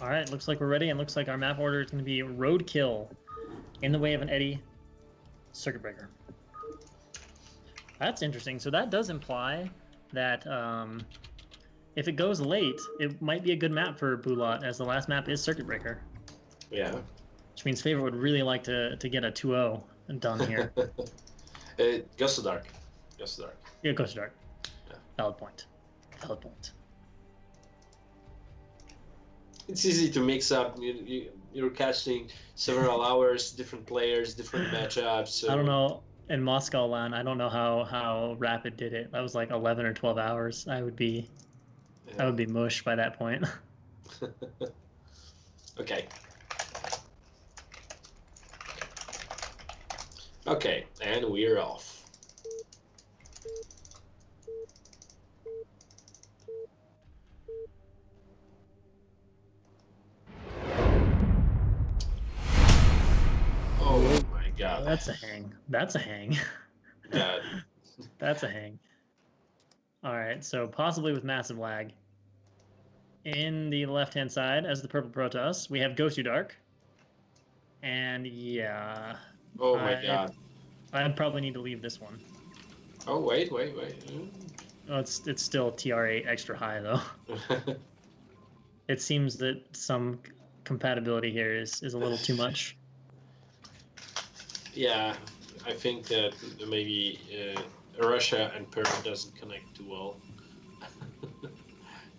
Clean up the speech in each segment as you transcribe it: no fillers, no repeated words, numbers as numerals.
All right, looks like we're ready, and looks like our map order is going to be Roadkill, In the Way of an Eddy, Circuit Breaker. That's interesting. So that does imply that if it goes late, it might be a good map for Bylat, as the last map is Circuit Breaker. Yeah. Which means Favor would really like to get a 2-0 done here. GosuDark. GosuDark. Yeah, GosuDark. Yeah. Valid point. Valid point. It's easy to mix up. You're casting several hours, different players, different matchups. So... I don't know. In Moscow LAN, I don't know how Rapid did it. That was like 11 or 12 hours. I would be mush by that point. Okay. Okay, and we're off. Oh my god. That's a hang. That's a hang. Yeah. That's a hang. All right, so possibly with massive lag. In the left-hand side, as the purple Protoss, we have GosuDark. And yeah. Oh my god. I'd probably need to leave this one. Oh, wait. Oh, it's still TR8 extra high, though. It seems that some compatibility here is a little too much. Yeah, I think that maybe Russia and Peru doesn't connect too well.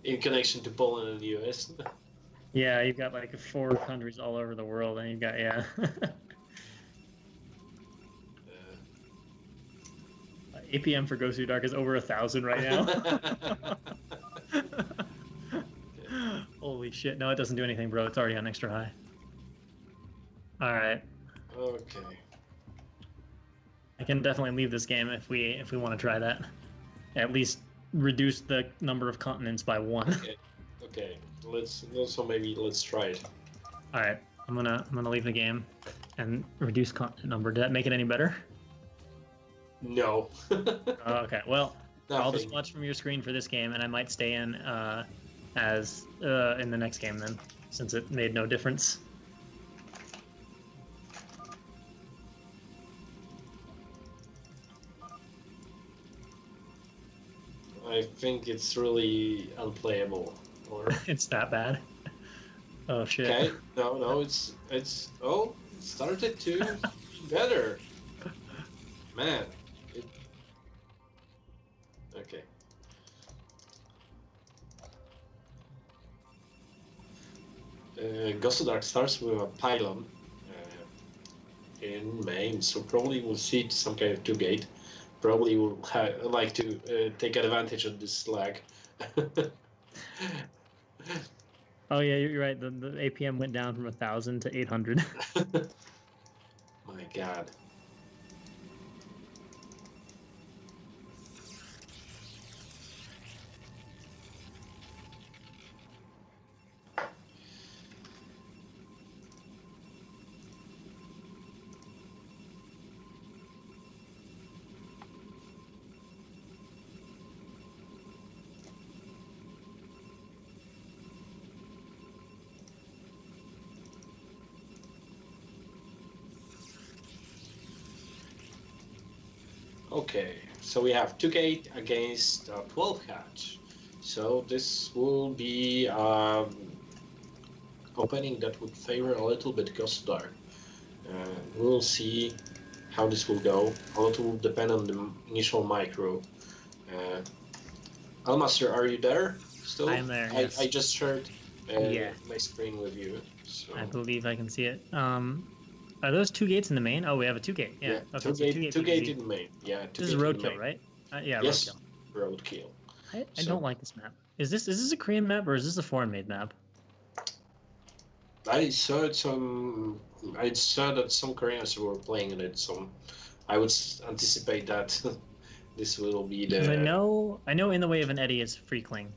In connection to Poland and the US. Yeah, you've got like 4 countries all over the world, and you've got, yeah. APM for GosuDark is over 1,000 right now. Holy shit! No, it doesn't do anything, bro. It's already on extra high. All right. Okay. I can definitely leave this game if we want to try that. At least reduce the number of continents by 1. Okay. Let's try it. All right. I'm gonna leave the game and reduce continent number. Did that make it any better? No. Okay. Well, Nothing. I'll just watch from your screen for this game, and I might stay in as in the next game then, since it made no difference. I think it's really unplayable. Or It's that bad. Oh shit. okay. No. It's oh, it started to be better. Man. Okay. GosuDark starts with a pylon in main, so probably we'll see some kind of 2-gate. Probably will like to take advantage of this lag. Oh yeah, you're right. The APM went down from 1,000 to 800. My god. Okay, so we have 2-gate against 12 hatch. So this will be opening that would favor a little bit GosuDark. We'll see how this will go. A lot will depend on the initial micro. Almaster, are you there still? I'm there, yes. I just shared my screen with you. So. I believe I can see it. Are those 2 gates in the main? Oh, we have a 2-gate. Yeah. Okay, 2-gate in the main. Yeah. This is Roadkill, right? Yeah, yes, Roadkill. Roadkill. I don't like this map. Is this a Korean map or is this a foreign-made map? I saw that some Koreans were playing in it, so I would anticipate that this will be the. Because I know In the Way of an Eddy is Freakling,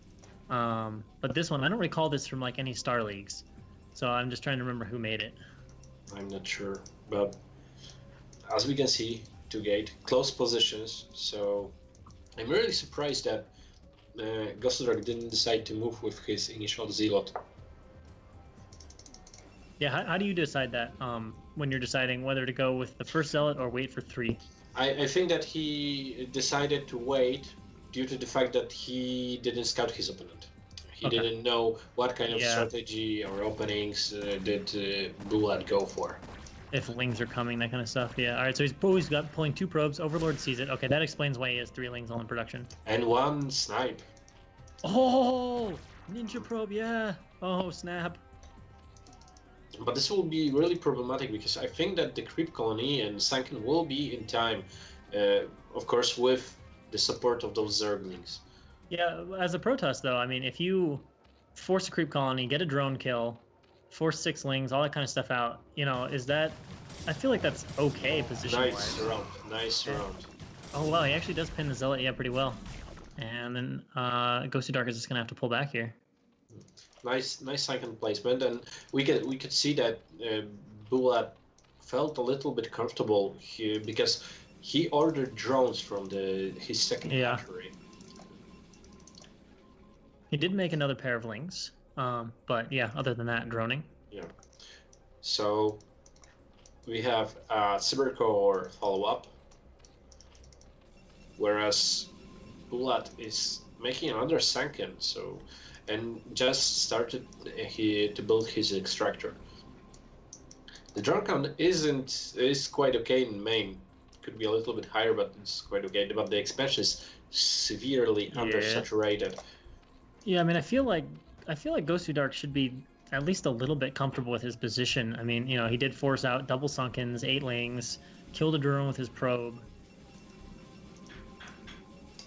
but this one I don't recall this from like any Star Leagues, so I'm just trying to remember who made it. I'm not sure, but as we can see, 2-gate, close positions, so I'm really surprised that GosuDark didn't decide to move with his initial Zealot. Yeah, how do you decide that when you're deciding whether to go with the first zealot or wait for 3? I think that he decided to wait due to the fact that he didn't scout his opponent. He Okay. didn't know what kind of Yeah. strategy or openings did Bylat go for. If lings are coming, that kind of stuff. Yeah. All right. So he's got pulling 2 probes. Overlord sees it. Okay, that explains why he has 3 lings all in production. And 1 snipe. Oh, ninja probe. Yeah. Oh, snap. But this will be really problematic because I think that the creep colony and Sunken will be in time, of course, with the support of those Zerglings. Yeah. As a Protoss, though, I mean, if you force a creep colony, get a drone kill, force 6 lings, all that kind of stuff out, is that? I feel like that's okay position-wise. Nice round. Oh wow, he actually does pin the zealot, yeah, pretty well. And then GosuDark is just gonna have to pull back here. Nice second placement, and we could see that Bylat felt a little bit comfortable here because he ordered drones from his second battery. He did make another pair of lings, but yeah, other than that, droning. Yeah. So we have Cybercore follow-up, whereas Bylat is making another Sunken, and just started to build his extractor. The drone count is quite okay in main. Could be a little bit higher, but it's quite okay. But the expansion is severely undersaturated. Yeah, I mean, I feel like GosuDark should be at least a little bit comfortable with his position. I mean, he did force out double Sunkens, 8 lings, killed a drone with his probe.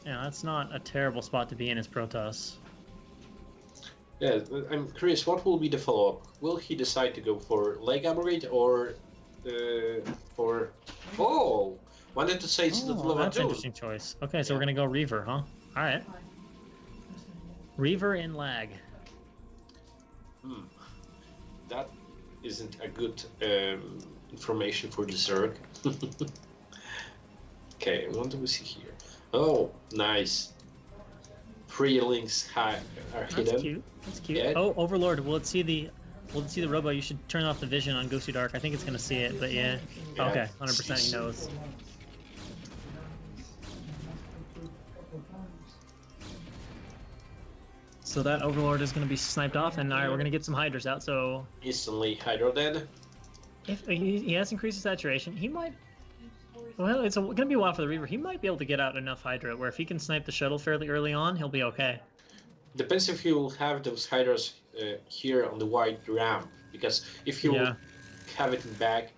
Yeah, that's not a terrible spot to be in as Protoss. Yeah, I'm curious, what will be the follow-up? Will he decide to go for leg upgrade or for... Oh! Wanted to say it's the Lava that's an interesting choice. Okay, so we're going to go Reaver, huh? Alright. Reaver in lag. That isn't a good information for the Zerg. Okay, what do we see here? Oh, nice. 3 links are hidden. That's cute. That's cute. Yeah. Oh, Overlord. Will it see the robo? You should turn off the vision on GosuDark. I think it's gonna see it, but yeah. Okay, 100% he knows. So that Overlord is gonna be sniped off, and all right, we're gonna get some Hydras out. So instantly Hydra dead. if he has increased saturation, he might. Well, it's gonna be a while for the Reaver. He might be able to get out enough Hydra where if he can snipe the shuttle fairly early on, he'll be okay. Depends if he will have those Hydras here on the wide ramp, because if he will have it in back,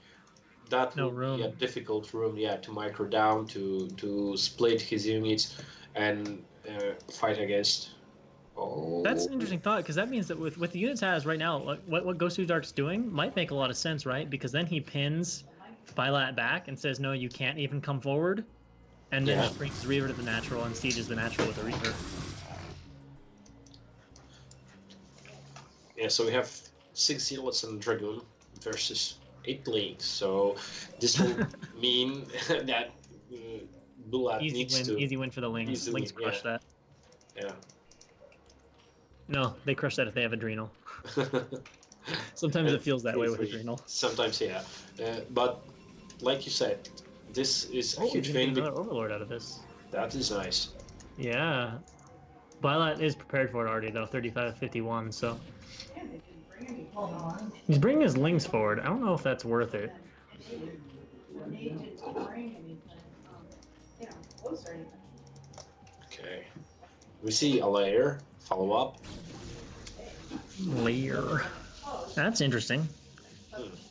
that will be a difficult room, to micro down, to split his units and fight against. Oh. That's an interesting thought, because that means that with the units has right now, what GosuDark's doing might make a lot of sense, right? Because then he pins Bylat back and says, no, you can't even come forward, and then just brings the Reaver to the natural and sieges the natural with the Reaver. Yeah, so we have 6 Zealots and Dragoon versus 8 Lings, so this will mean that Bylat needs to... Easy win for the Lings. Lings crush that. Yeah. No, they crush that if they have Adrenal. Sometimes it feels that way with Adrenal. Sometimes, yeah. But, like you said, this is a huge thing. Another Overlord out of this. That is nice. Yeah. Bylat is prepared for it already, though, 35-51, so... He's bringing his Lings forward. I don't know if that's worth it. Okay. We see a layer. Follow up. Layer. That's interesting.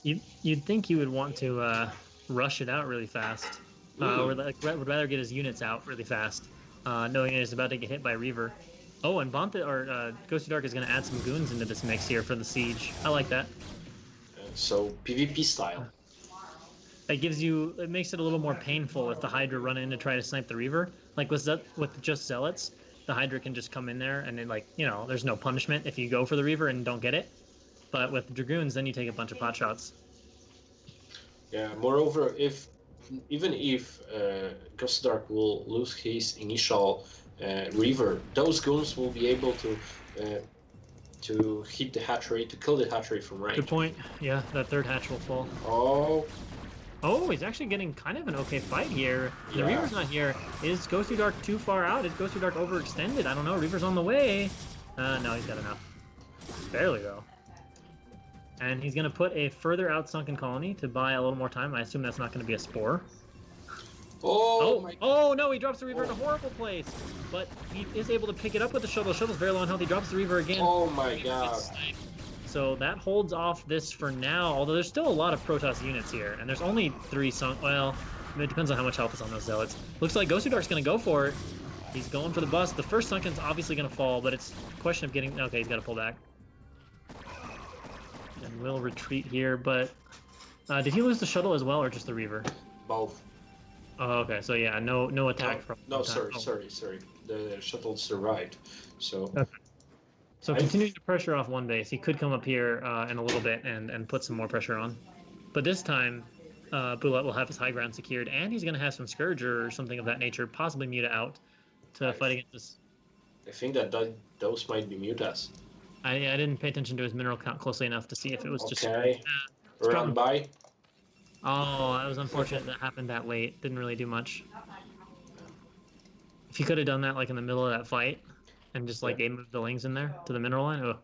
You'd think he would want to rush it out really fast. Or would rather get his units out really fast, knowing he's about to get hit by Reaver. Oh, and GosuDark is going to add some goons into this mix here for the siege. I like that. So PvP style. It makes it a little more painful if the Hydra run in to try to snipe the Reaver. Like with just Zealots, the Hydra can just come in there and there's no punishment if you go for the Reaver and don't get it. But with Dragoons, then you take a bunch of pot shots. Yeah. Moreover, even if GosuDark will lose his initial Reaver, those goons will be able to to hit the hatchery, to kill the hatchery from range. Good point. Yeah, that third hatch will fall. Oh. Oh, he's actually getting kind of an okay fight here. The Yeah. Reaver's not here. Is GosuDark too far out? Is GosuDark overextended? I don't know. Reaver's on the way. No, he's got enough. Barely, though. And he's going to put a further out sunken colony to buy a little more time. I assume that's not going to be a spore. Oh, no, he drops the Reaver in a horrible place. But he is able to pick it up with the shuttle. The shuttle's very low on health. He drops the Reaver again. Oh my god. So that holds off this for now, although there's still a lot of Protoss units here. And there's only 3 sunk. Well, it depends on how much health is on those Zealots. Looks like GosuDark's going to go for it. He's going for the bust. The first sunken's obviously going to fall, but it's a question of getting... Okay, he's got to pull back. And we'll retreat here, but... did he lose the shuttle as well, or just the Reaver? Both. Oh, okay. So yeah, no attack from... No, sorry. The shuttle survived, so... Okay. So continuing to pressure off one base, he could come up here in a little bit and put some more pressure on. But this time, Bylat will have his high ground secured, and he's going to have some Scourger or something of that nature, possibly Muta out, to fight against this. I think that those might be Mutas. I didn't pay attention to his mineral count closely enough to see if it was just... Okay, run by. Oh, that was unfortunate that happened that late. Didn't really do much. If he could have done that like in the middle of that fight, and just like moved the Lings in there to the mineral line, oh.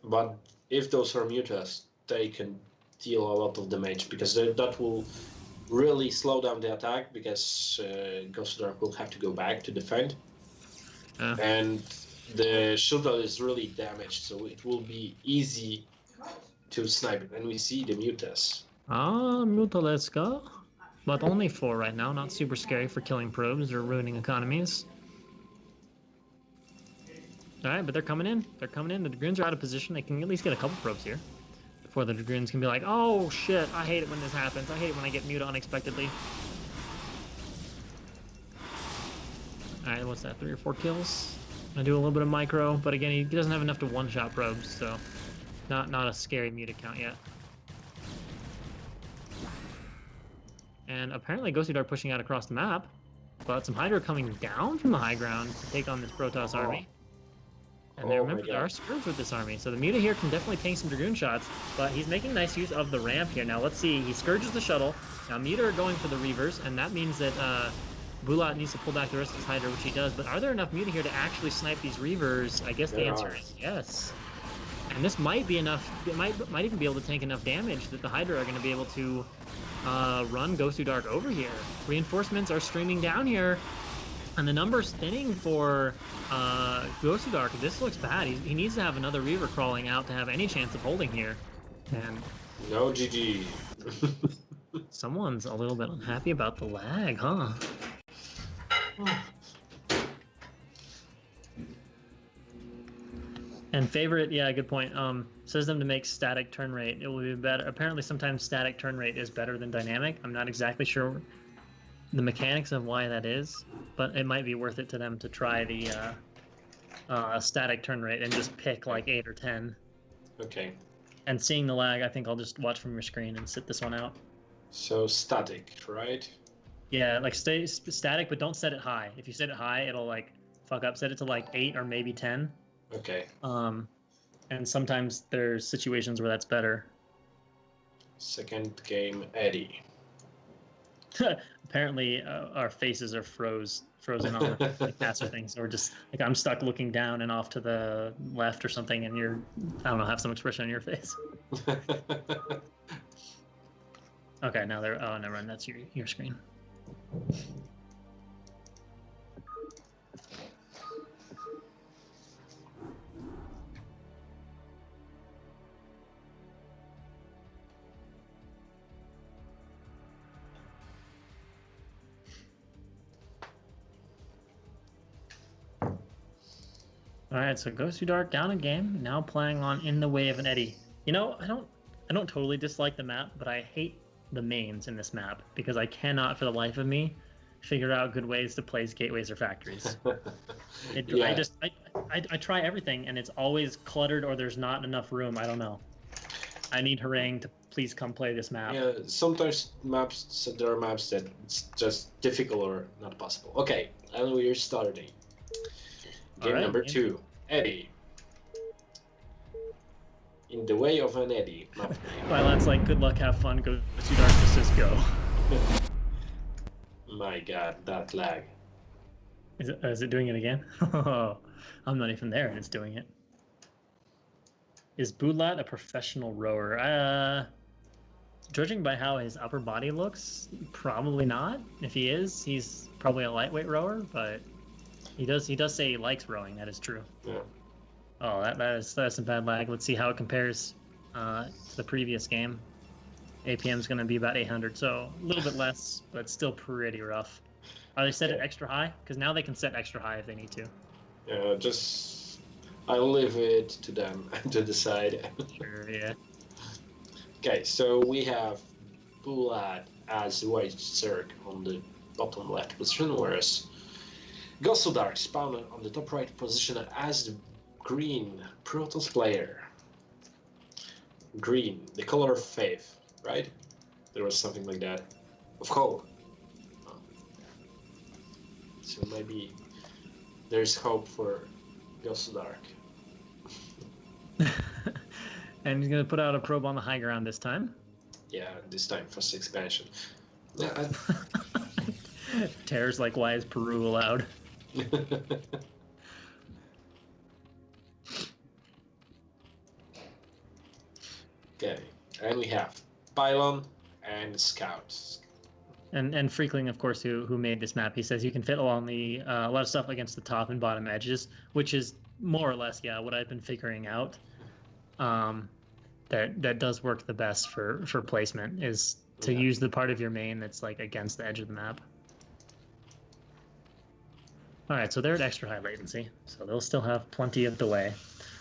But if those are Mutas, they can deal a lot of damage, because that will really slow down the attack, because GosuDark will have to go back to defend. And the shuttle is really damaged, so it will be easy to snipe it. And we see the Mutas. Mutaleska. But only 4 right now, not super scary for killing probes or ruining economies. Alright, but they're coming in. They're coming in. The Dragoons are out of position. They can at least get a couple probes here. Before the Dragoons can be like, oh shit, I hate it when this happens. I hate it when I get Muta unexpectedly. Alright, what's that, 3 or 4 kills? Gonna do a little bit of micro, but again, he doesn't have enough to one-shot probes, so not a scary Muta count yet. And apparently GosuDark pushing out across the map, but some Hydra coming down from the high ground to take on this Protoss army. And remember, there are Scourge with this army, so the Muta here can definitely tank some Dragoon shots, but he's making nice use of the ramp here. Now let's see, he Scourges the shuttle. Now Muta are going for the Reavers, and that means that Bylat needs to pull back the rest of his Hydra, which he does, but are there enough Muta here to actually snipe these Reavers? I guess the answer is yes. And this might be enough, it might even be able to tank enough damage that the Hydra are going to be able to run GosuDark over here. Reinforcements are streaming down here, and the number's thinning for GosuDark. This looks bad. He needs to have another Reaver crawling out to have any chance of holding here. And no GG. Someone's a little bit unhappy about the lag, huh? And favorite, yeah, good point. Says them to make static turn rate. It will be better. Apparently, sometimes static turn rate is better than dynamic. I'm not exactly sure the mechanics of why that is, but it might be worth it to them to try the static turn rate and just pick like 8 or 10. Okay. And seeing the lag, I think I'll just watch from your screen and sit this one out. So static, right? Yeah, like stay static, but don't set it high. If you set it high, it'll like fuck up. Set it to like 8 or maybe 10. Okay. And sometimes there's situations where that's better. Second game, Eddie. Apparently, our faces are frozen on the caster thing, so we're just like I'm stuck looking down and off to the left or something, and you're I don't know, have some expression on your face. Okay, now they're never mind. That's your screen. All right, so GosuDark down a game, now playing on In the Way of an Eddy. You know, I don't totally dislike the map, but I hate the mains in this map because I cannot, for the life of me, figure out good ways to place gateways or factories. Yeah. I try everything, and it's always cluttered or there's not enough room. I don't know. I need Harangue to please come play this map. Yeah, sometimes there are maps that it's just difficult or not possible. Okay, and we're starting. Game number 2. Eddie. In the way of an Eddie. Bylat's like, good luck, have fun, go to Dark, just go. My god, that lag. Is it doing it again? I'm not even there and it's doing it. Is Bylat a professional rower? Judging by how his upper body looks, probably not. If he is, he's probably a lightweight rower, but he does say he likes rowing, that is true. Yeah. Oh, that's some bad lag. Let's see how it compares to the previous game. APM's going to be about 800, so a little bit less, but still pretty rough. Are they set it extra high? Because now they can set extra high if they need to. Yeah, I'll leave it to them to decide. Sure, yeah. Okay, so we have Bylat as white Zerg on the bottom left position, whereas GosuDark spawned on the top right position as the green Protoss player. Green, the color of faith, right? There was something like that. Of hope. Oh. So maybe there's hope for GosuDark. And he's going to put out a probe on the high ground this time. Yeah, this time first expansion. Yeah, Terror's like, why is Peru allowed? Okay, and we have Pylon and Scouts. And Freakling, of course, who made this map, he says you can fit along the a lot of stuff against the top and bottom edges, which is more or less, yeah, what I've been figuring out. That does work the best for placement is to use the part of your main that's like against the edge of the map. All right, so they're at extra high latency, so they'll still have plenty of delay.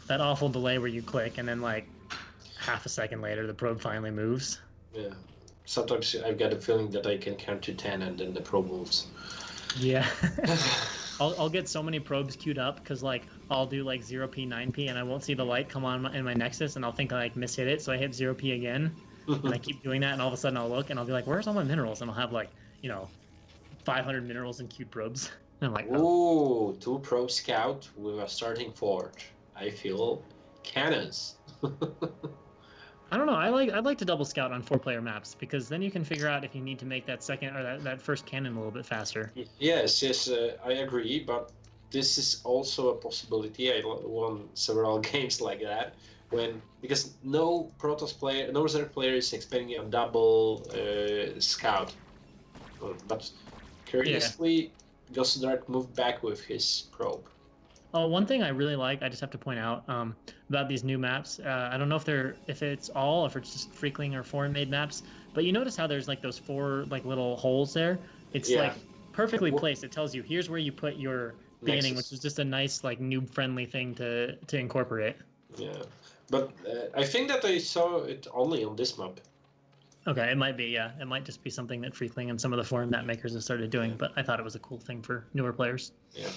That awful delay where you click and then like half a second later the probe finally moves. Yeah. Sometimes I've got a feeling that I can count to 10 and then the probe moves. Yeah. I'll get so many probes queued up because like I'll do like 0p 9p and I won't see the light come on in my nexus and I'll think I like mishit it, so I hit 0p again and I keep doing that and all of a sudden I'll look and I'll be like, where's all my minerals? And I'll have like, 500 minerals in queued probes. And I'm like, oh. Ooh, 2 probe scout with a starting forge. I feel cannons. I don't know. I'd like to double scout on 4-player maps because then you can figure out if you need to make that second or that first cannon a little bit faster. Yes, I agree, but this is also a possibility. I won several games like that because no Zerg player is expecting a double scout. But curiously, GosuDark moved back with his probe. Oh, one thing I really like, I just have to point out about these new maps. I don't know if it's just Freakling or foreign made maps, but you notice how there's like those 4 like little holes there. It's like perfectly placed. It tells you here's where you put your beginning, which is just a nice like noob friendly thing to incorporate. Yeah, but I think that I saw it only on this map. Okay, it might be. Yeah, it might just be something that Freakling and some of the foreign map makers have started doing. But I thought it was a cool thing for newer players. Yeah.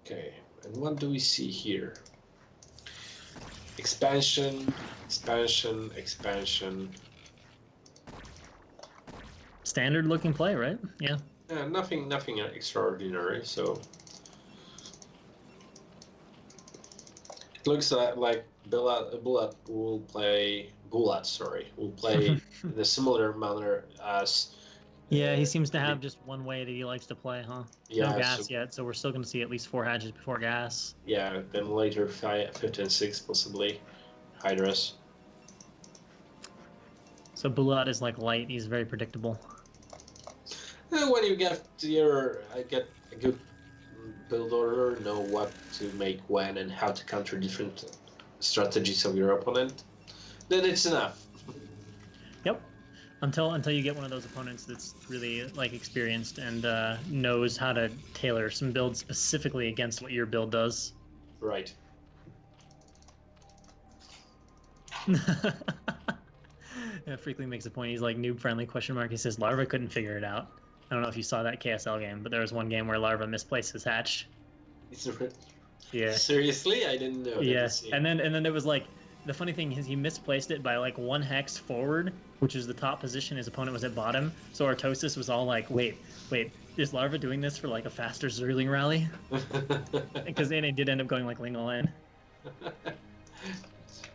Okay, and what do we see here? Expansion. Standard looking play, right? Yeah. Yeah, nothing extraordinary. So it looks like Bylat will play in a similar manner as. Yeah, he seems to have just one way that he likes to play, huh? Yeah, no gas yet, so we're still going to see at least 4 hatches before gas. Yeah, then later 5 and 6 possibly. Hydras. So Bylat is like light, he's very predictable. When you get a good build order, know what to make when and how to counter different strategies of your opponent, then it's enough. Yep. Until you get one of those opponents that's really like experienced and knows how to tailor some builds specifically against what your build does. Right. Yeah, Freakling makes a point. He's like noob friendly ? He says Larva couldn't figure it out. I don't know if you saw that KSL game, but there was one game where Larva misplaced his hatch. Yeah. Seriously, I didn't know. Yes, and then it was like the funny thing is he misplaced it by like 1 hex forward, which is the top position. His opponent was at bottom, so Artosis was all like, wait, is Larva doing this for like a faster Zerling rally? Because then it did end up going like Ling Line.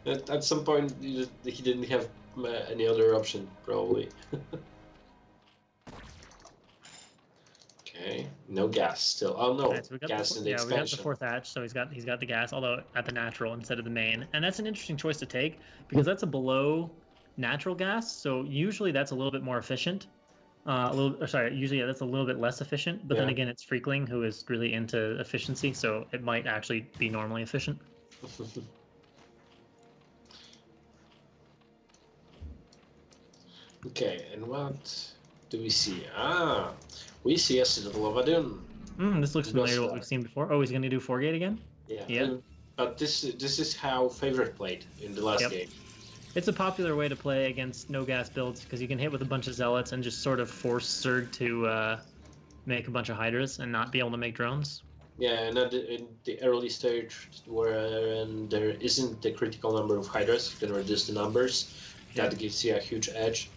At some point, he didn't have any other option, probably. Okay, no gas still. Oh no, Right, so we got gas in the we got the expansion. 4th hatch, so he's got the gas, although at the natural instead of the main, and that's an interesting choice to take because that's a below natural gas. So usually that's a little bit more efficient. Usually that's a little bit less efficient. But then Yeah. again, it's Freakling who is really into efficiency, so it might actually be normally efficient. Okay, and what do we see? Ah, we see a Citadel of Adun. This looks familiar to what we've seen before. Oh, he's going to do 4-gate again? Yeah. Yeah. But this is how Favorite played in the last game. It's a popular way to play against no gas builds because you can hit with a bunch of zealots and just sort of force Zerg to make a bunch of hydras and not be able to make drones. Yeah, and in the early stage where there isn't the critical number of hydras, you can reduce the numbers. That gives you a huge edge.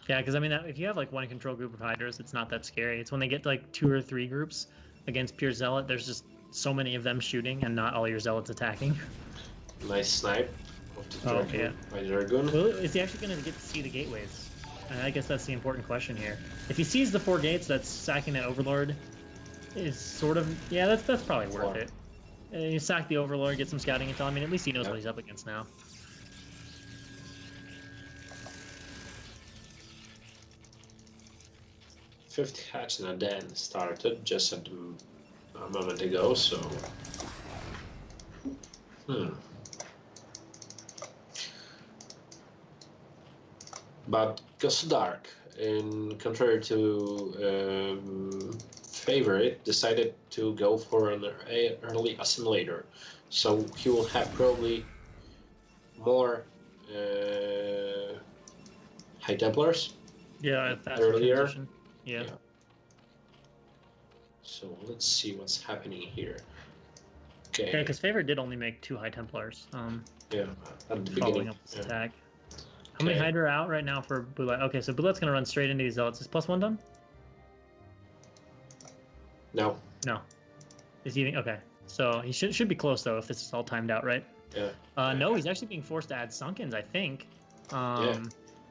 Yeah, because I mean, if you have like one control group of hydras, it's not that scary. It's when they get like 2 or 3 groups against pure zealot, there's just so many of them shooting and not all your zealots attacking. Nice snipe of the Dragoon. Well, is he actually going to get to see the gateways? And I guess that's the important question here. If he sees the 4 gates, that's sacking that Overlord is sort of... Yeah, that's probably worth it. You sack the Overlord, get some scouting intel. I mean, at least he knows what he's up against now. Fifth hatch and a den started just a moment ago, so... But GosuDark, in contrary to Favorite, decided to go for an early assimilator. So he will have probably more High Templars. Yeah, earlier. Transition. Yeah. So let's see what's happening here. Okay. Yeah, because Favorite did only make 2 High Templars. Yeah, at the following beginning. up this attack. How many Hydra are out right now for Bylat? Okay, so Bylat's gonna run straight into these zealots. Is +1 done? No. No. Is he even... Okay. So he should be close though if this is all timed out, right? Yeah. No, he's actually being forced to add Sunkens, I think. And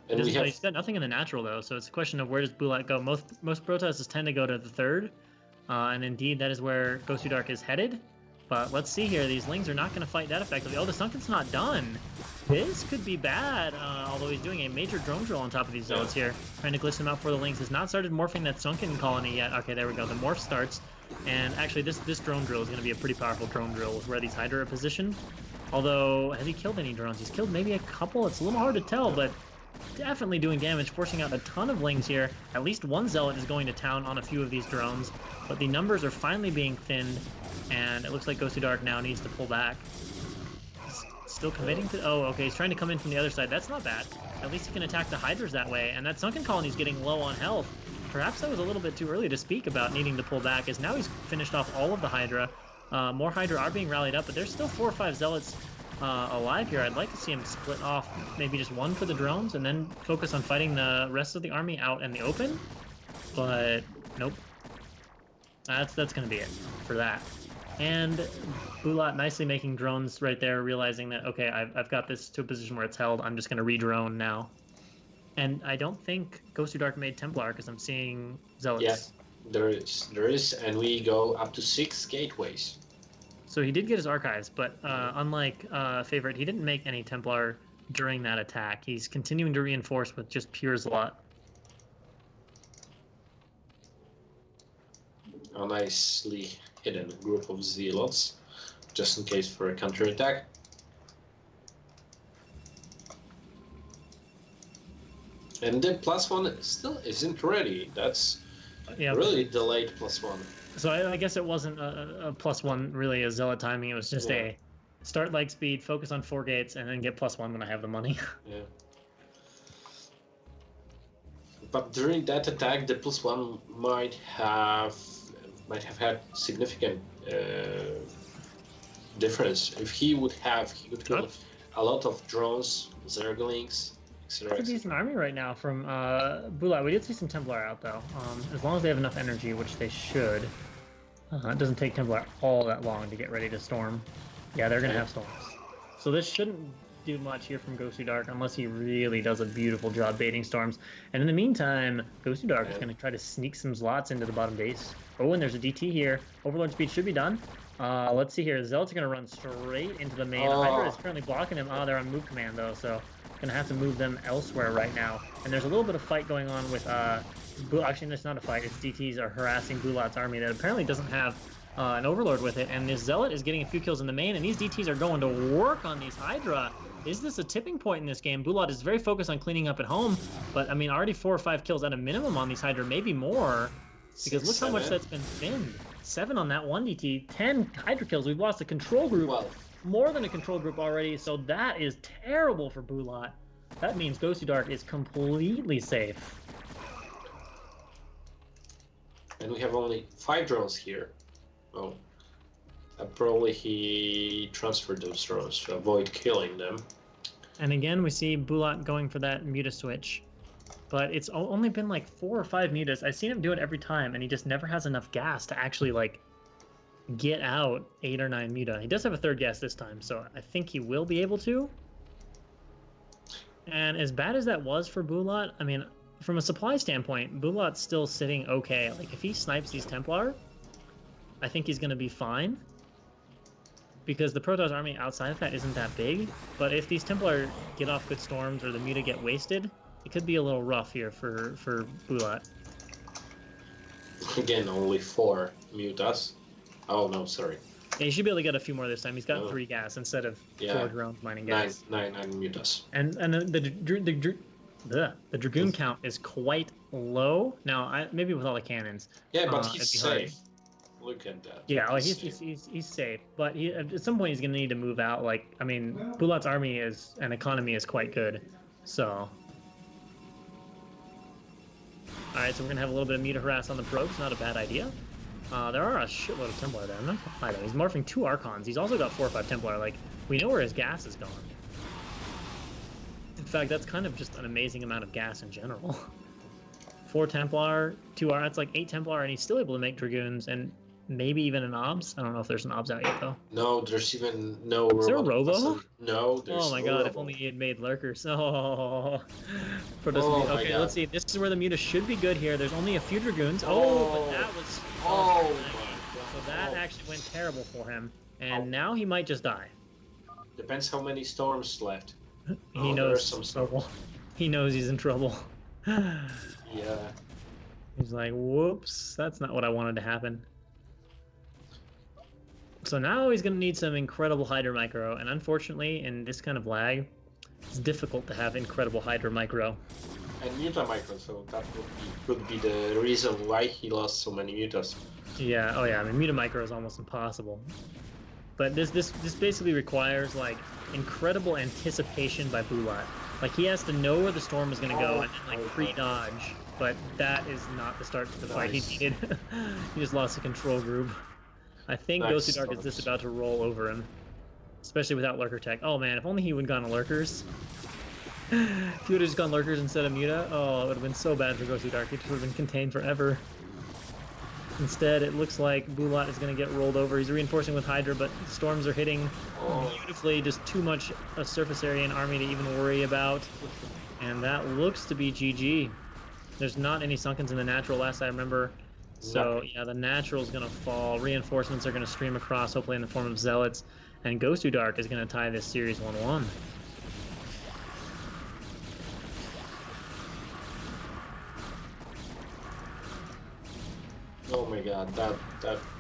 he's got nothing in the natural though, so it's a question of where does Bylat go. Most protesters tend to go to the 3rd, and indeed that is where GosuDark is headed. But let's see here, these Lings are not going to fight that effectively. Oh, the Sunken's not done. This could be bad, although he's doing a major drone drill on top of these zealots here, trying to glitch them out for the Lings. Has not started morphing that Sunken colony yet. Okay, there we go. The morph starts, and actually this drone drill is going to be a pretty powerful drone drill with where these Hydra are positioned. Although, has he killed any drones? He's killed maybe a couple. It's a little hard to tell, but definitely doing damage, forcing out a ton of Lings here. At least one zealot is going to town on a few of these drones, but the numbers are finally being thinned, and it looks like GosuDark now needs to pull back. Still committing to... Oh, okay, he's trying to come in from the other side. That's not bad. At least he can attack the Hydras that way, and that Sunken colony's getting low on health. Perhaps that was a little bit too early to speak about needing to pull back, as now he's finished off all of the Hydra. More Hydra are being rallied up, but there's still 4 or 5 zealots alive here. I'd like to see him split off maybe just 1 for the drones and then focus on fighting the rest of the army out in the open. But nope. That's going to be it for that. And Bylat nicely making drones right there, realizing that, okay, I've got this to a position where it's held. I'm just going to re-drone now. And I don't think GosuDark made Templar because I'm seeing Zealots. Yes, there is, and we go up to 6 gateways. So he did get his archives, but unlike Favorite, he didn't make any Templar during that attack. He's continuing to reinforce with just pure Zealot. A nicely hidden group of Zealots, just in case for a counterattack. And the +1 still isn't ready. That's really delayed +1. So I guess it wasn't a +1 really a Zealot timing. It was just a start leg speed, focus on 4 gates, and then get +1 when I have the money. Yeah. But during that attack, the +1 might have had significant difference. If he would kill a lot of drones, Zerglings, It's a decent army right now from Bylat. We did see some Templar out though. As long as they have enough energy, which they should. It doesn't take Templar all that long to get ready to storm. Yeah, they're gonna have storms. So this shouldn't do much here from GosuDark unless he really does a beautiful job baiting storms. And in the meantime, GosuDark is gonna try to sneak some slots into the bottom base. Oh, and there's a DT here. Overlord speed should be done. Let's see here. Zealots are gonna run straight into the main. Hydra is currently blocking him. They're on move command though, so gonna have to move them elsewhere right now. And there's a little bit of fight going on with actually it's not a fight, it's DTs are harassing Bylat's army that apparently doesn't have an Overlord with it, and this Zealot is getting a few kills in the main, and these DTs are going to work on these Hydra. Is this a tipping point in this game? Bylat is very focused on cleaning up at home, but I mean already 4 or 5 kills at a minimum on these Hydra, maybe more, because look how much that's been thinned. 7 on that one DT, 10 Hydra kills. We've lost a control group, more than a control group already, so that is terrible for Bylat. That means GosuDark is completely safe. And we have only 5 drones here. Oh. Probably he transferred those drones to avoid killing them. And again, we see Bylat going for that Muta switch. But it's only been like 4 or 5 Mutas. I've seen him do it every time, and he just never has enough gas to actually, like, get out 8 or 9 Muta. He does have a 3rd gas this time, so I think he will be able to. And as bad as that was for Bylat, I mean, from a supply standpoint, Bylat's still sitting okay. Like, if he snipes these Templar, I think he's going to be fine. Because the Protoss army outside of that isn't that big. But if these Templar get off good storms or the Muta get wasted, it could be a little rough here for Bylat. Again, only 4 Mutas. Oh, no, sorry. Yeah, he should be able to get a few more this time. He's got 3 gas instead of 4 drones mining gas. 9 Mutas. And the Dragoon count is quite low. Now, maybe with all the cannons. Yeah, but he's safe. Look at that. Yeah, he's safe. But at some point he's going to need to move out. Like, I mean, Bylat's army and economy is quite good. So... Alright, so we're going to have a little bit of Muta harass on the probes. Not a bad idea. There are a shitload of Templar there. I'm not gonna lie though. He's morphing 2 Archons. He's also got 4 or 5 Templar. Like, we know where his gas is gone. In fact, that's kind of just an amazing amount of gas in general. 4 Templar, 2 Archons, that's like 8 Templar, and he's still able to make Dragoons and maybe even an OBS. I don't know if there's an OBS out yet though. No, there's even no. Is there a Robo? No, there's. Oh my god! If only he had made Lurkers. Oh. Okay, let's see. This is where the Muta should be good here. There's only a few Dragoons. Oh, but that was. Oh my god! So that actually went terrible for him, and now he might just die. Depends how many storms left. He knows some trouble. He knows he's in trouble. Yeah. He's like, whoops, that's not what I wanted to happen. So now he's going to need some incredible Hydra Micro, and unfortunately, in this kind of lag, it's difficult to have incredible Hydra Micro. And Muta Micro, so that would be the reason why he lost so many Mutas. Yeah, oh yeah, I mean, Muta Micro is almost impossible. But this basically requires, like, incredible anticipation by Bylat. Like, he has to know where the storm is going to go and then, like, pre-dodge. But that is not the start to the fight he needed. He just lost a control group. I think GosuDark is just about to roll over him. Especially without Lurker Tech. Oh man, if only he would have gone to Lurkers. If he would have just gone Lurkers instead of Muta, oh, it would have been so bad for GosuDark. He just would have been contained forever. Instead, it looks like Bylat is going to get rolled over. He's reinforcing with Hydra, but storms are hitting beautifully. Just too much surface area and army to even worry about. And that looks to be GG. There's not any Sunkens in the natural, last I remember. So, yeah, the natural is going to fall. Reinforcements are going to stream across, hopefully in the form of Zealots. And GosuDark is going to tie this series 1-1. Oh my god, that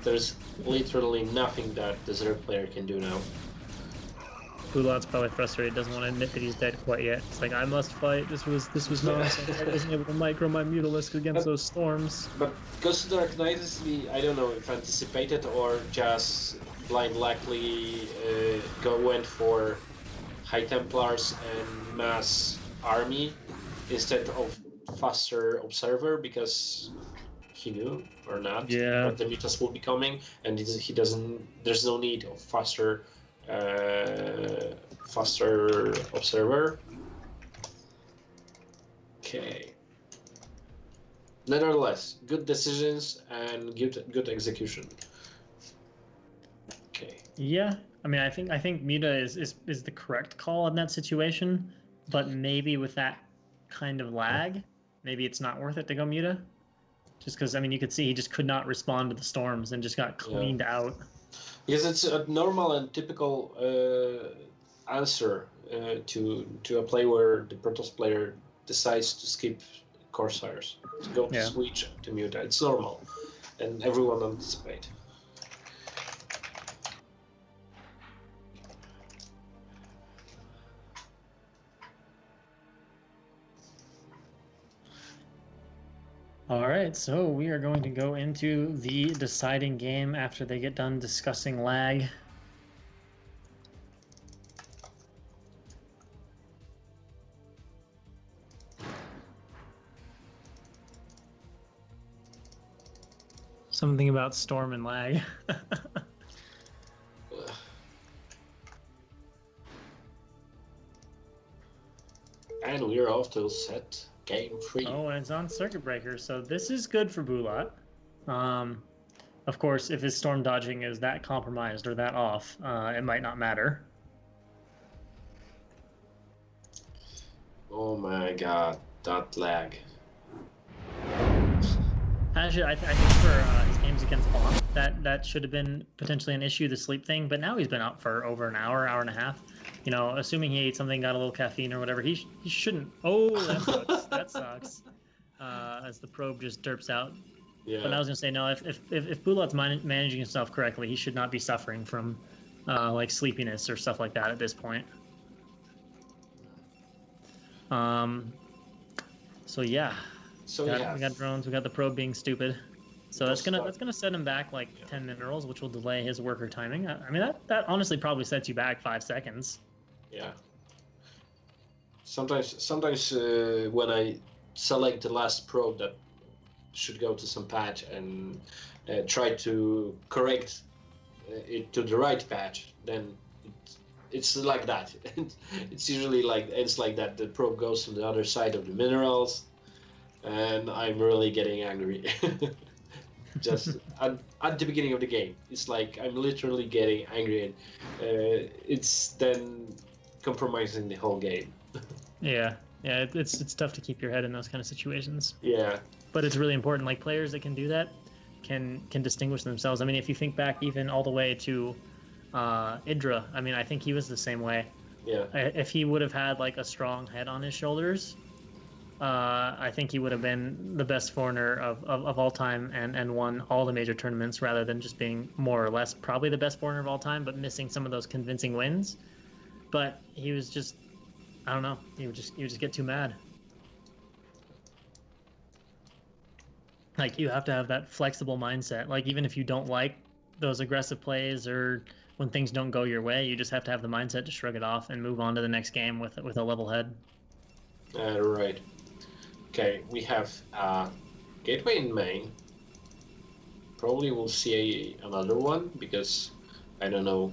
there's literally nothing that the Zero player can do now. Bylat's probably frustrated, doesn't want to admit that he's dead quite yet. It's like, I must fight. This was nonsense. I wasn't able to micro my Mutalisk against those storms. But GosuDark nicely, I don't know if anticipated or just blind luckily went for High Templars and mass army instead of faster observer because he knew or not that the Mutas will be coming, and he doesn't. There's no need of faster observer. Okay. Nevertheless, good decisions and good execution. Okay. Yeah, I mean, I think Muta is the correct call in that situation, but maybe with that kind of lag, maybe it's not worth it to go Muta. Just because, I mean, you could see he just could not respond to the storms and just got cleaned out. Because it's a normal and typical answer to a play where the Protoss player decides to skip Corsairs, to go to switch to Muta. It's normal, and everyone anticipates. All right, so we are going to go into the deciding game after they get done discussing lag. Something about storm and lag. And we're off to set game 3. Oh, and it's on Circuit Breaker, so this is good for Bylat. Of course, if his storm dodging is that compromised or that off, it might not matter. Oh my god, that lag. Actually, I think for his games against Bomb, that should have been potentially an issue, the sleep thing, but now he's been out for over an hour and a half. You know, assuming he ate something, got a little caffeine or whatever, he shouldn't. Oh, that sucks. That sucks. As the probe just derps out. Yeah. But I was gonna say no. If Bylat's managing himself correctly, he should not be suffering from like sleepiness or stuff like that at this point. So yeah. So we got drones. We got the probe being stupid. So that's gonna set him back like 10 minerals, which will delay his worker timing. I mean that honestly probably sets you back 5 seconds. Yeah. Sometimes when I select the last probe that should go to some patch and try to correct it to the right patch, then it's like that. It's usually it's like that. The probe goes to the other side of the minerals, and I'm really getting angry. Just at the beginning of the game, it's like I'm literally getting angry, and it's then compromising the whole game. Yeah, it's tough to keep your head in those kind of situations. Yeah, but it's really important. Like players that can do that can distinguish themselves. I mean, if you think back even all the way to Idra, I mean, I think he was the same way. Yeah. If he would have had like a strong head on his shoulders, I think he would have been the best foreigner of all time and won all the major tournaments rather than just being more or less probably the best foreigner of all time, but missing some of those convincing wins. But he was just, I don't know, he would just get too mad. Like you have to have that flexible mindset. Like even if you don't like those aggressive plays or when things don't go your way, you just have to have the mindset to shrug it off and move on to the next game with a level head. Right. Okay, we have gateway in main. Probably we'll see another one because I don't know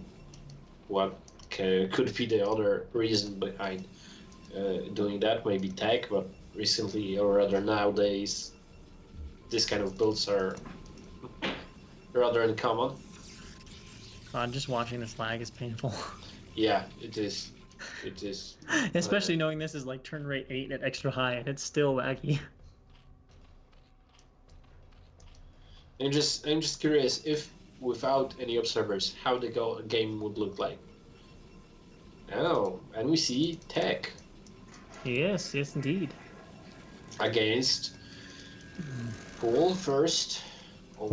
what could be the other reason behind doing that. Maybe tech, but recently or rather nowadays, this kind of builds are rather uncommon. God, just watching this lag is painful. Yeah, it is. It is. Especially knowing this is like turn rate 8 at extra high and it's still laggy. I'm just curious if without any observers, how the game would look like. Oh, and we see tech. Yes, indeed. Against Pool first.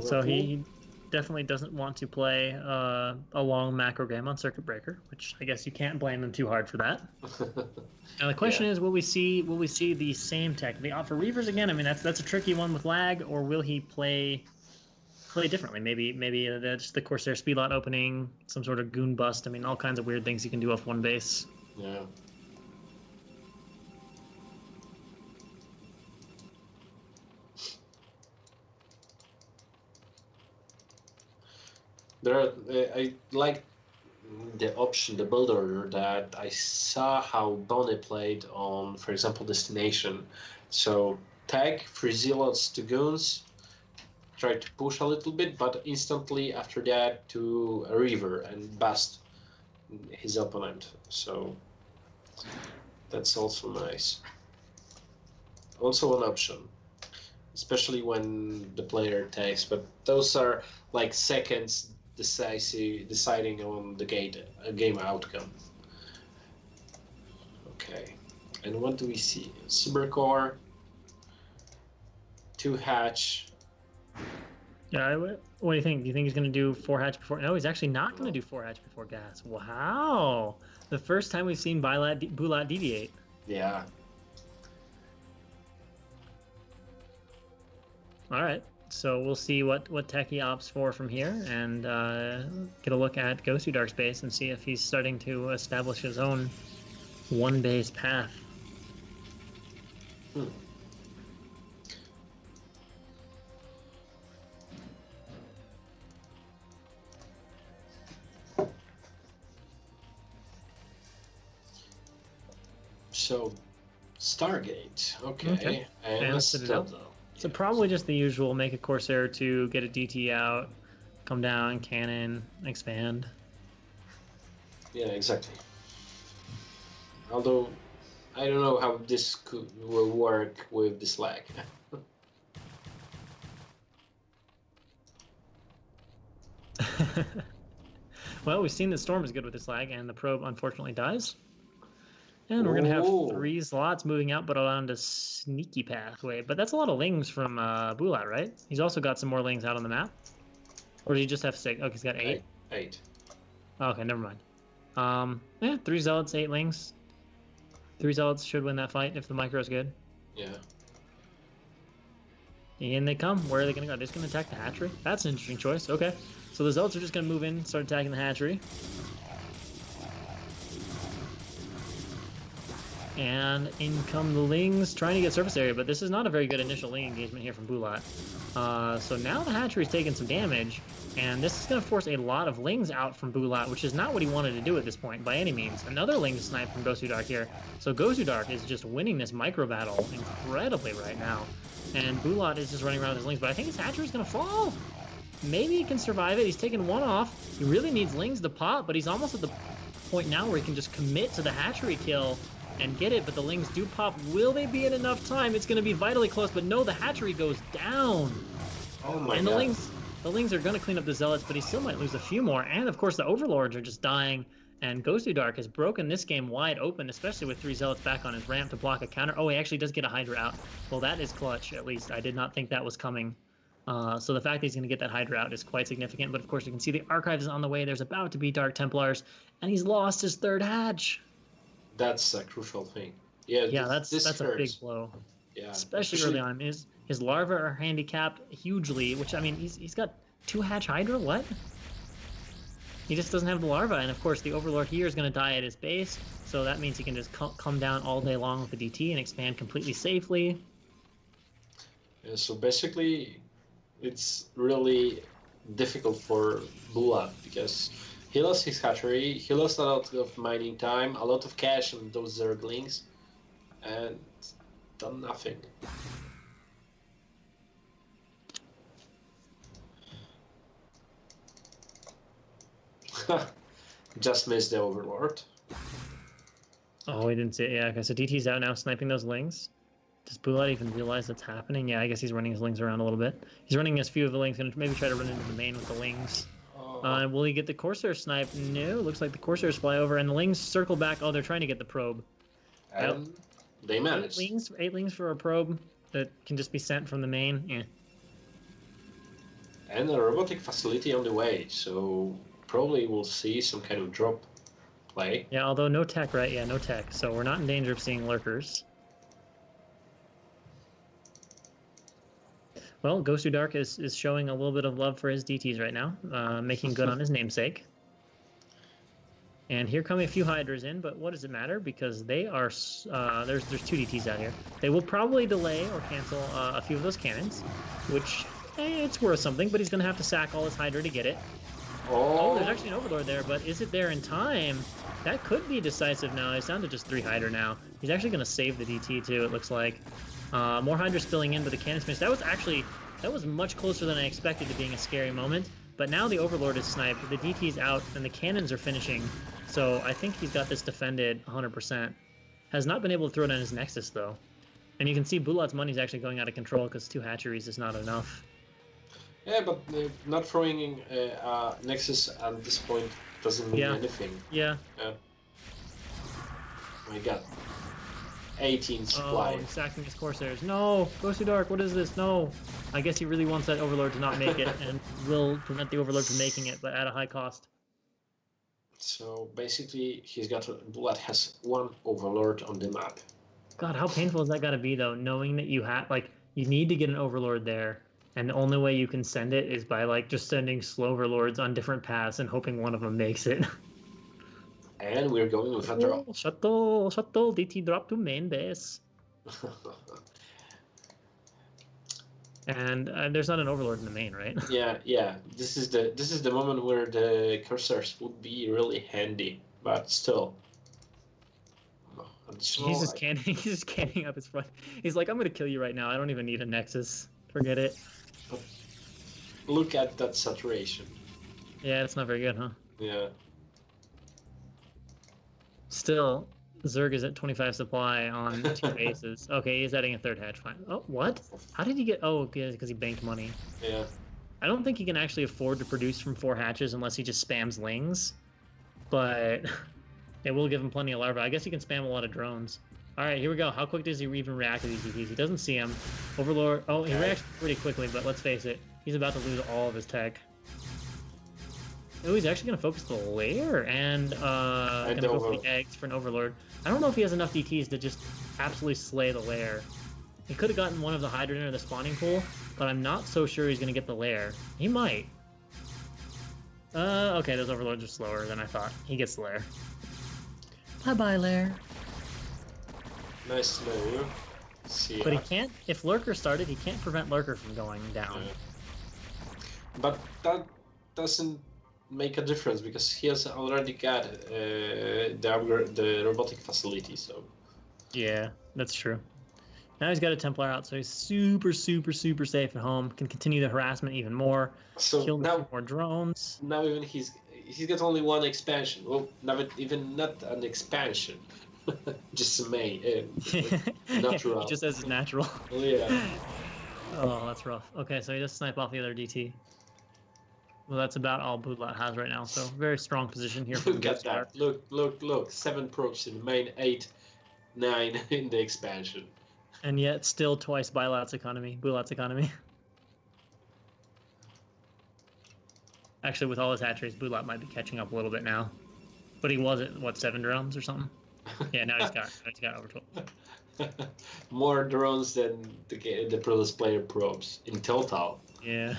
So he definitely doesn't want to play a long macro game on Circuit Breaker, which I guess you can't blame him too hard for that. Now the question is, will we see the same tech? The for Reavers again? I mean, that's a tricky one with lag, or will he play differently? Maybe that's the Corsair Speedlot opening, some sort of goon bust. I mean, all kinds of weird things you can do off one base. Yeah. I like the option, the build order that I saw how Bonnie played on, for example, Destination, So tag 3 zealots to goons, try to push a little bit, but instantly after that to a river and bust his opponent. So that's also nice. Also an option, especially when the player takes, but those are like seconds deciding on the game outcome. Okay, and what do we see? Cybercore, 2 hatch. Yeah, what do you think? Do you think he's going to do 4 hatch before? No, he's actually not going to do 4 hatch before gas. Wow. The first time we've seen Bylat deviate. Yeah. All right. So we'll see what tech he opts for from here and get a look at GosuDark's base and see if he's starting to establish his own one base path. So, Stargate, okay. And Citadel. So probably just the usual, make a Corsair to get a DT out, come down, cannon, expand. Yeah, exactly. Although, I don't know how this will work with this lag. Well, we've seen that Storm is good with this lag, and the probe unfortunately dies. And we're going to have 3 slots moving out, but along the sneaky pathway. But that's a lot of lings from Bylat, right? He's also got some more lings out on the map. Or does he just have 6? Okay, he's got 8. 8. Okay, never mind. Yeah, 3 zealots, 8 lings. 3 zealots should win that fight if the micro is good. Yeah. In they come. Where are they going to go? They're just going to attack the hatchery? That's an interesting choice. Okay. So the zealots are just going to move in, start attacking the hatchery. And in come the lings, trying to get surface area, but this is not a very good initial ling engagement here from Bylat. So now the hatchery's taking some damage, and this is going to force a lot of lings out from Bylat, which is not what he wanted to do at this point by any means. Another ling snipe from GosuDark here. So GosuDark is just winning this micro battle incredibly right now. And Bylat is just running around with his lings, but I think his hatchery's going to fall. Maybe he can survive it. He's taking 1 off. He really needs lings to pop, but he's almost at the point now where he can just commit to the hatchery kill and get it, but the lings do pop. Will they be in enough time? It's going to be vitally close, but no, the hatchery goes down. Oh my and God. The lings are going to clean up the zealots, but he still might lose a few more. And of course, the overlords are just dying. And GosuDark has broken this game wide open, especially with 3 zealots back on his ramp to block a counter. Oh, he actually does get a Hydra out. Well, that is clutch, at least. I did not think that was coming. So the fact that he's going to get that Hydra out is quite significant. But of course, you can see the Archive is on the way. There's about to be Dark Templars, and he's lost his 3rd hatch. That's a crucial thing. Yeah, that's a big blow. Yeah, especially early on. His larvae are handicapped hugely, which, I mean, he's got 2 hatch Hydra? What? He just doesn't have the larva, and of course the Overlord here is going to die at his base, so that means he can just come down all day long with the DT and expand completely safely. Yeah, so basically, it's really difficult for Bylat because he lost his hatchery, he lost a lot of mining time, a lot of cash on those Zerglings, and done nothing. Just missed the Overlord. Oh, he didn't see it. Yeah, okay, so DT's out now sniping those lings. Does Bylat even realize that's happening? Yeah, I guess he's running his lings around a little bit. He's running as few of the lings, going to maybe try to run into the main with the lings. Will he get the Corsair snipe? No, looks like the Corsairs fly over, and the lings circle back. Oh, they're trying to get the probe. And they managed. 8 lings for a probe that can just be sent from the main. Yeah. And a robotic facility on the way, so probably we'll see some kind of drop play. Yeah, although no tech, right? Yeah, no tech. So we're not in danger of seeing lurkers. Well, GosuDark is showing a little bit of love for his DTs right now, making good on his namesake. And here come a few Hydras in, but what does it matter? Because they are there's 2 DTs out here. They will probably delay or cancel a few of those cannons, which it's worth something. But he's going to have to sack all his Hydra to get it. Oh, there's actually an Overlord there, but is it there in time? That could be decisive now. He's down to just 3 Hydra now. He's actually going to save the DT too, it looks like. More Hydra spilling in, but the cannons missed. That was much closer than I expected to being a scary moment. But now the Overlord is sniped, the DT's out, and the cannons are finishing. So I think he's got this defended 100%. Has not been able to throw down his Nexus, though. And you can see Bylat's money is actually going out of control because 2 hatcheries is not enough. Yeah, but not throwing Nexus at this point doesn't mean anything. Yeah. Oh my god. 18 supply. Oh, he's sacking his Corsairs. No! GosuDark, what is this? No! I guess he really wants that Overlord to not make it, and will prevent the Overlord from making it, but at a high cost. So basically, Bylat has 1 Overlord on the map. God, how painful is that gotta be, though, knowing that you have, like, you need to get an Overlord there, and the only way you can send it is by, like, just sending slow Overlords on different paths and hoping one of them makes it. And we're going with a drop. Shuttle, DT drop to main base. And there's not an Overlord in the main, right? Yeah. This is the moment where the cursors would be really handy, but still. He's just canning up his front. He's like, I'm gonna kill you right now. I don't even need a Nexus. Forget it. Look at that saturation. Yeah, it's not very good, huh? Yeah. Still, Zerg is at 25 supply on 2 bases. Okay, he's adding a 3rd hatch. Fine. Oh, what? How did he get... Oh, because he banked money. Yeah. I don't think he can actually afford to produce from 4 hatches unless he just spams lings. But it will give him plenty of larvae. I guess he can spam a lot of drones. All right, here we go. How quick does he even react to these DTs? He doesn't see him. Overlord... Oh, he reacts pretty quickly, but let's face it. He's about to lose all of his tech. Oh, he's actually going to focus the lair and going to go for the eggs for an Overlord. I don't know if he has enough DTs to just absolutely slay the lair. He could have gotten one of the Hydra or the spawning pool, but I'm not so sure he's going to get the lair. He might. Okay, those Overlords are slower than I thought. He gets the lair. Bye-bye, lair. Nice move. See but he can't... If Lurker started, he can't prevent Lurker from going down. But that doesn't make a difference because he has already got the robotic facility, so... Yeah, that's true. Now he's got a Templar out, so he's super safe at home. Can continue the harassment even more. So kill now more drones. Now even he's got only 1 expansion. Well, not an expansion. Just a main. Natural. He just says it's natural. Oh, yeah. Oh, that's rough. Okay, so he just snipe off the other DT. Well, that's about all Bylat has right now, so very strong position here. Look at that. Look. 7 probes in the main, 8, 9 in the expansion. And yet still twice Bylat's economy. Actually, with all his hatcheries, Bylat might be catching up a little bit now. But he was at, what, 7 drones or something? Yeah, now he's got over 12. More drones than the previous player probes in total. Yeah.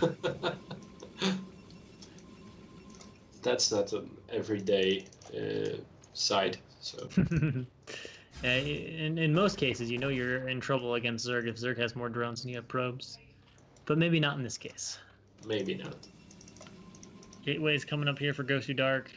That's not an everyday side. So. In most cases, you know you're in trouble against Zerg if Zerg has more drones than you have probes. But maybe not in this case. Maybe not. Gateway's coming up here for GosuDark.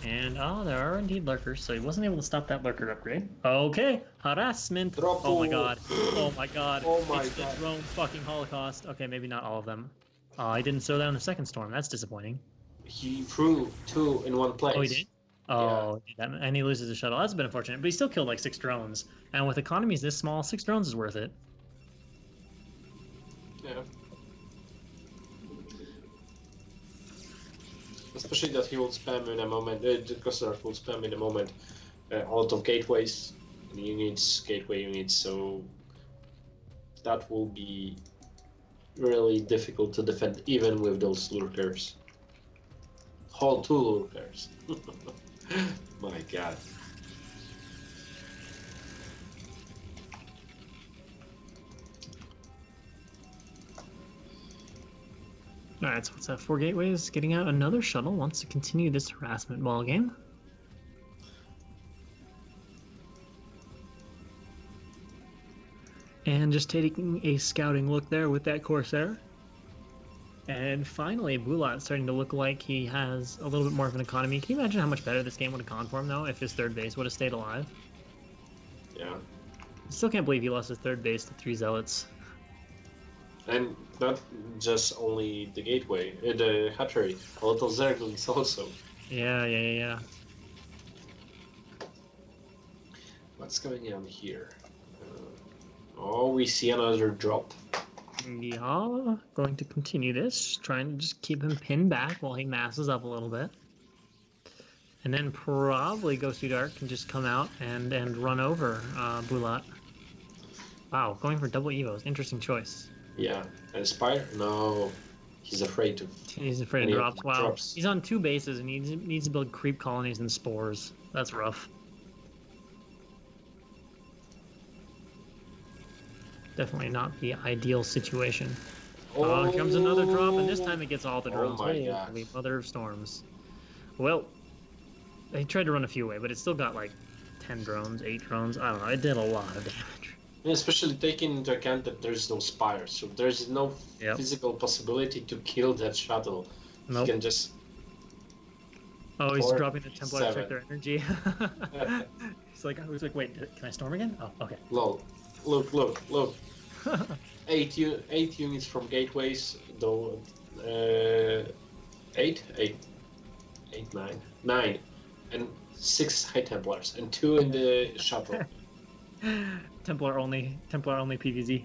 And, there are indeed lurkers, so he wasn't able to stop that lurker upgrade. Okay, harassment. Oh my god. Oh my god. Oh my it's god. the drone fucking holocaust. Okay, maybe not all of them. I didn't slow down the second storm. That's disappointing. He threw 2 in one place. Oh, he did? Oh, yeah. And he loses the shuttle. That's been unfortunate, but he still killed like 6 drones. And with economies this small, 6 drones is worth it. Yeah. Especially that he will spam in a moment, the GosuDark will spam in a moment a lot of gateways, gateway units, so that will be really difficult to defend even with those lurkers. Whole 2 lurkers. My god. Alright, so what's that? 4 gateways getting out another shuttle wants to continue this harassment ball game. And just taking a scouting look there with that Corsair. And finally, Bylat starting to look like he has a little bit more of an economy. Can you imagine how much better this game would have gone for him, though, if his third base would have stayed alive? Yeah. I still can't believe he lost his third base to 3 Zealots. And not just only the gateway, the hatchery, a little Zerglings also. Yeah. What's going on here? Oh, we see another drop. Yeah, going to continue this, trying to just keep him pinned back while he masses up a little bit. And then probably GosuDark can just come out and run over Bylat. Wow, going for double evos. Interesting choice. Yeah. And Spire? No. He's afraid to. He's afraid of drops. Wow. He's on 2 bases and he needs to build creep colonies and spores. That's rough. Definitely not the ideal situation. Oh, here comes another drop, and this time it gets all the drones. Oh my God. Holy mother of storms. Well, they tried to run a few away, but it still got like 10 drones, 8 drones. I don't know. It did a lot of damage. And especially taking into account that there's no Spire, so there's no physical possibility to kill that shuttle. Nope. You can just. Oh, he's dropping the Templar to check their energy. He's like, wait, can I storm again? Oh, okay. Lol. Look. 8 units from gateways, though. 9, and 6 High Templars, and 2 in the shuttle. Templar only PvZ.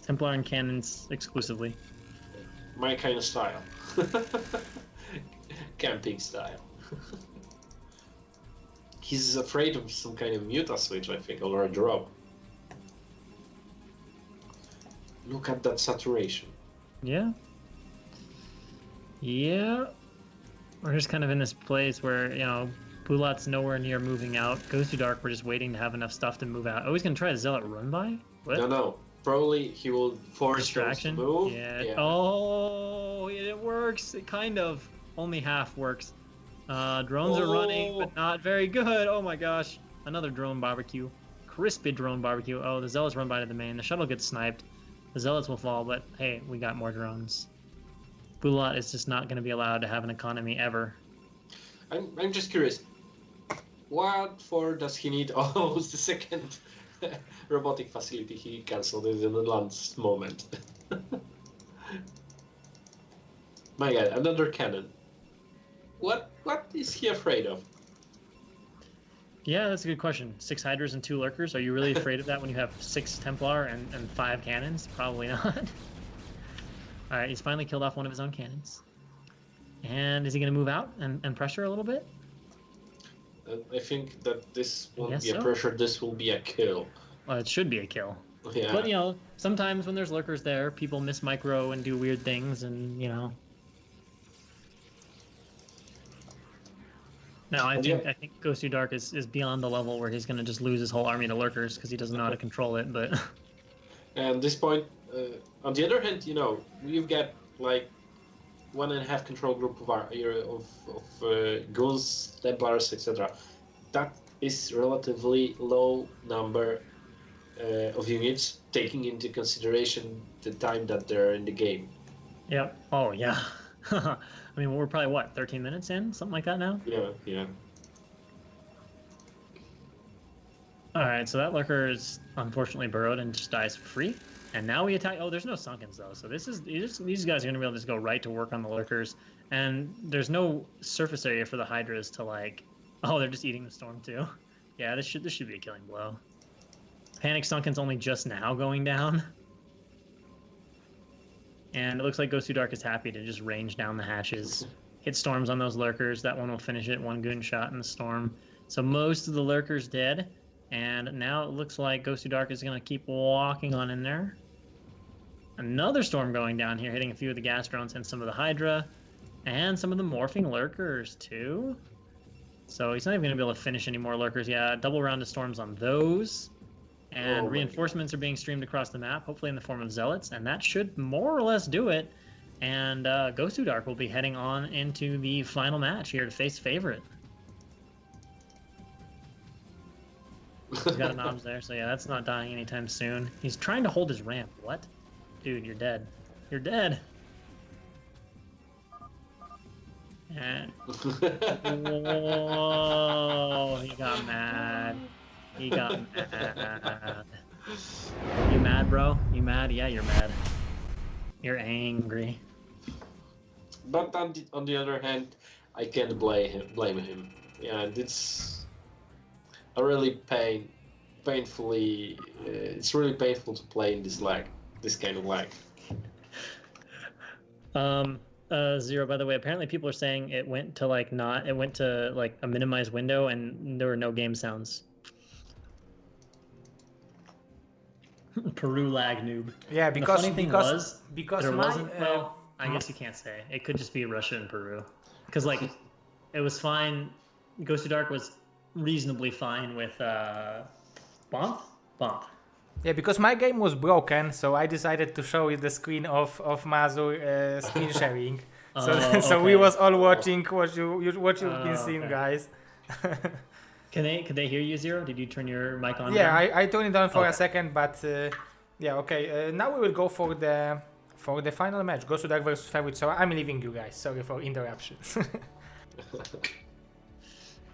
Templar and cannons exclusively. My kind of style. Camping style. He's afraid of some kind of Muta switch, I think, or a drop. Look at that saturation. Yeah. We're just kind of in this place where, Bylat's nowhere near moving out. GosuDark, we're just waiting to have enough stuff to move out. Oh, he's going to try to Zealot run by? What? No. Probably he will force distraction. To move. Yeah. Oh, it works. It kind of. Only half works. Drones are running, but not very good. Oh my gosh. Another drone barbecue. Crispy drone barbecue. Oh, the Zealots run by to the main. The shuttle gets sniped. The Zealots will fall, but hey, we got more drones. Bylat is just not going to be allowed to have an economy ever. I'm just curious. What for does he need almost the second robotic facility? He cancelled it in the last moment. My God, another cannon. What is he afraid of? Yeah, that's a good question. 6 Hydras and 2 Lurkers. Are you really afraid of that when you have 6 Templar and 5 cannons? Probably not. Alright, he's finally killed off one of his own cannons. And is he going to move out and pressure a little bit? I think that this won't be a pressure, this will be a kill. Well, it should be a kill. Yeah. But, sometimes when there's Lurkers there, people miss micro and do weird things and, No, I think GosuDark is beyond the level where he's going to just lose his whole army to Lurkers because he doesn't know how to control it, but... And at this point, on the other hand, you've got, 1.5 control group of Goons, Templars, etc. That is relatively low number of units, taking into consideration the time that they're in the game. Yep. Oh, yeah. I mean, we're probably, 13 minutes in? Something like that now? Yeah. Alright, so that Lurker is unfortunately burrowed and just dies for free. And now we attack... Oh, there's no Sunkens, though. So these guys are going to be able to just go right to work on the Lurkers. And there's no surface area for the Hydras to, Oh, they're just eating the Storm, too. Yeah, this should be a killing blow. Panic Sunken's only just now going down. And it looks like GosuDark is happy to just range down the hatches. Hit Storms on those Lurkers. That one will finish it. 1 goon shot in the Storm. So most of the Lurkers dead. And now it looks like GosuDark is going to keep walking on in there. Another Storm going down here, hitting a few of the gas drones and some of the Hydra. And some of the morphing Lurkers, too. So he's not even going to be able to finish any more Lurkers. Yeah, double round of Storms on those. And reinforcements are being streamed across the map, hopefully in the form of Zealots. And that should more or less do it. And GosuDark will be heading on into the final match here to face Favorite. He's got a knobs there, so yeah, that's not dying anytime soon. He's trying to hold his ramp. What? Dude, you're dead. You're dead. And whoa, he got mad. He got mad. You mad, bro? You mad? Yeah, you're mad. You're angry. But on the other hand, I can't blame him. Yeah, it's a really painfully. It's really painful to play in this kind of lag. Zero, by the way, apparently people are saying it went to like a minimized window and there were no game sounds. Peru lag noob. Yeah, because the funny thing because there my wasn't. Well, I guess you can't say it could just be Russia and Peru, because like it was fine. GosuDark was reasonably fine with bump. Yeah, because my game was broken, so I decided to show you the screen of Mazur screen sharing. So we was all watching what you've been seeing, guys. Could they hear you, Zero? Did you turn your mic on? Yeah, I turned it on for a second, but yeah, okay. Now we will go for the final match, GosuDark versus Favorite. So I'm leaving you guys. Sorry for interruptions.